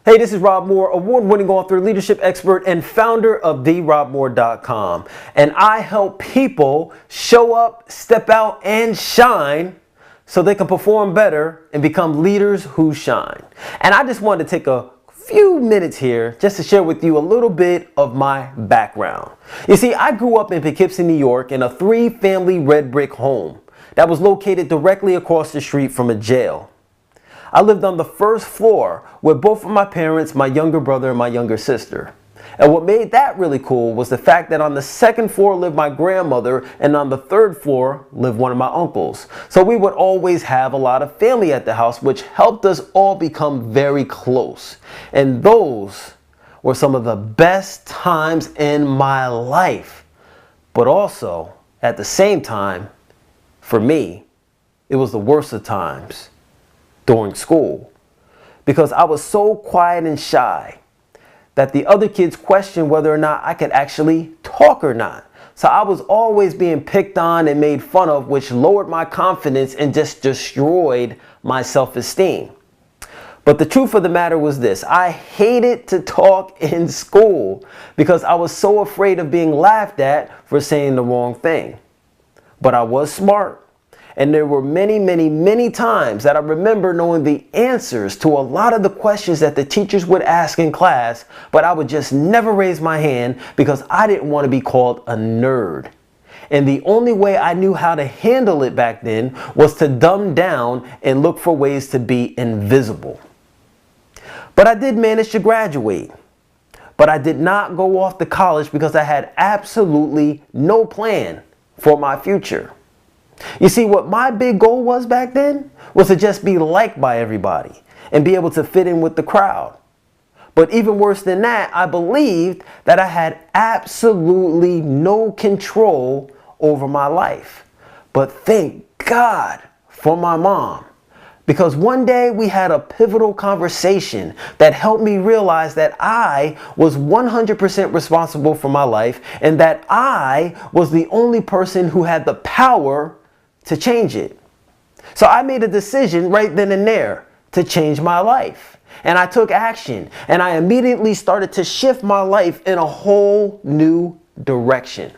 Hey, this is Rob Moore, award-winning author, leadership expert, and founder of therobmoore.com. And I help people show up, step out, and shine so they can perform better and become leaders who shine. And I just wanted to take a few minutes here just to share with you a little bit of my background. You see, I grew up in Poughkeepsie, New York in a 3-family red brick home that was located directly across the street from a jail. I lived on the first floor with both of my parents, my younger brother, and my younger sister. And what made that really cool was the fact that on the second floor lived my grandmother, and on the third floor lived one of my uncles. So we would always have a lot of family at the house, which helped us all become very close. And those were some of the best times in my life. But also, at the same time, for me, it was the worst of times during school, because I was so quiet and shy that the other kids questioned whether or not I could actually talk or not. So I was always being picked on and made fun of, which lowered my confidence and just destroyed my self-esteem. But the truth of the matter was this: I hated to talk in school because I was so afraid of being laughed at for saying the wrong thing. But I was smart. And there were many times that I remember knowing the answers to a lot of the questions that the teachers would ask in class, but I would just never raise my hand because I didn't want to be called a nerd. And the only way I knew how to handle it back then was to dumb down and look for ways to be invisible. But I did manage to graduate. But I did not go off to college because I had absolutely no plan for my future. You see, what my big goal was back then was to just be liked by everybody and be able to fit in with the crowd. But even worse than that, I believed that I had absolutely no control over my life. But thank God for my mom, because one day we had a pivotal conversation that helped me realize that I was 100% responsible for my life and that I was the only person who had the power to change it. So I made a decision right then and there to change my life. And I took action, and I immediately started to shift my life in a whole new direction.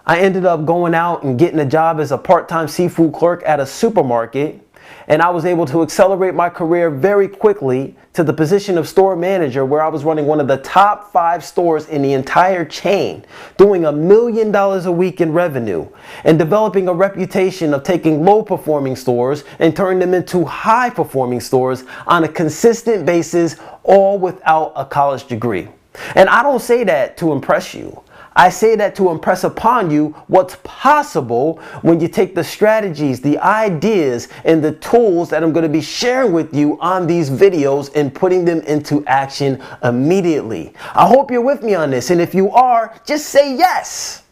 I ended up going out and getting a job as a part-time seafood clerk at a supermarket, and I was able to accelerate my career very quickly to the position of store manager, where I was running one of the top 5 stores in the entire chain, doing $1 million a week in revenue, and developing a reputation of taking low-performing stores and turning them into high-performing stores on a consistent basis, all without a college degree. And I don't say that to impress you. I say that to impress upon you what's possible when you take the strategies, the ideas, and the tools that I'm going to be sharing with you on these videos and putting them into action immediately. I hope you're with me on this, and if you are, just say yes.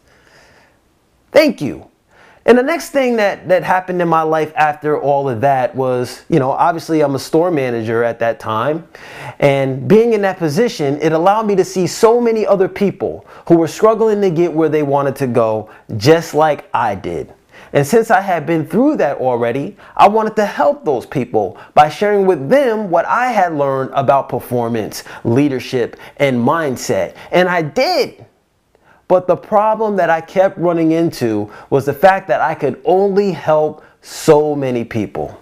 Thank you. And the next thing that happened in my life after all of that was, obviously I'm a store manager at that time. And being in that position, it allowed me to see so many other people who were struggling to get where they wanted to go, just like I did. And since I had been through that already, I wanted to help those people by sharing with them what I had learned about performance, leadership, and mindset. And I did. But the problem that I kept running into was the fact that I could only help so many people.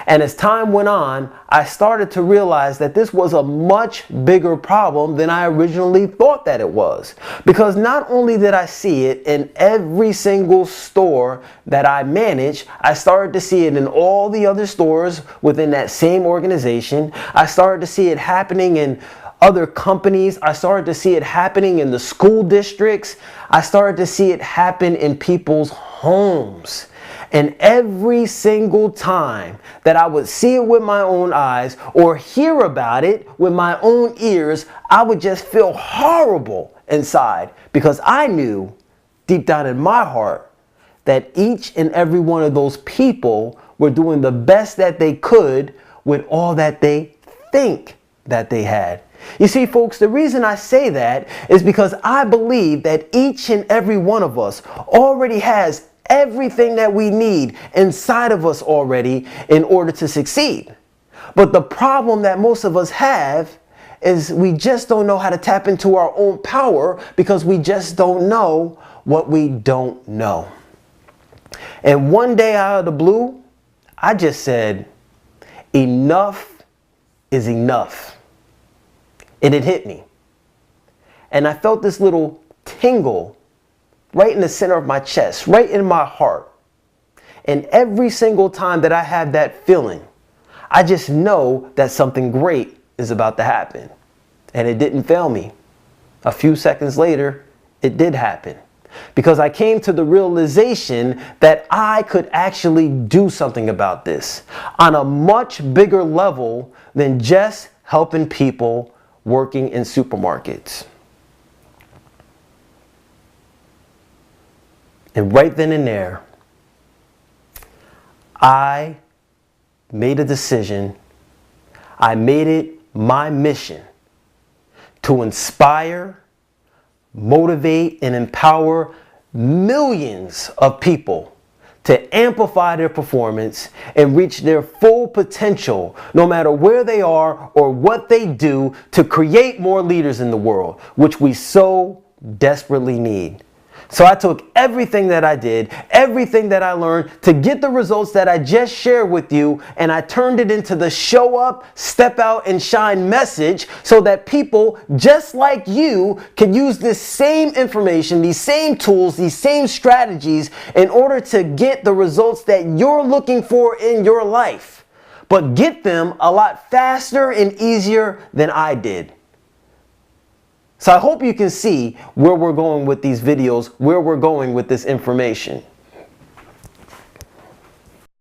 And as time went on, I started to realize that this was a much bigger problem than I originally thought that it was. Because not only did I see it in every single store that I managed, I started to see it in all the other stores within that same organization. I started to see it happening in other companies. I started to see it happening in the school districts. I started to see it happen in people's homes. And every single time that I would see it with my own eyes or hear about it with my own ears, I would just feel horrible inside, because I knew deep down in my heart that each and every one of those people were doing the best that they could with all that they think that they had. You see, folks, the reason I say that is because I believe that each and every one of us already has everything that we need inside of us already in order to succeed. But the problem that most of us have is we just don't know how to tap into our own power because we just don't know what we don't know. And one day out of the blue, I just said, enough is enough. And it hit me. And I felt this little tingle right in the center of my chest, right in my heart. And every single time that I have that feeling, I just know that something great is about to happen. And it didn't fail me. A few seconds later, it did happen. Because I came to the realization that I could actually do something about this on a much bigger level than just helping people working in supermarkets. And right then and there, I made a decision. I made it my mission to inspire, motivate, and empower millions of people to amplify their performance and reach their full potential, no matter where they are or what they do, to create more leaders in the world, which we so desperately need. So I took everything that I did, everything that I learned to get the results that I just shared with you, and I turned it into the show up, step out, and shine message so that people just like you can use this same information, these same tools, these same strategies in order to get the results that you're looking for in your life, but get them a lot faster and easier than I did. So I hope you can see where we're going with these videos, where we're going with this information.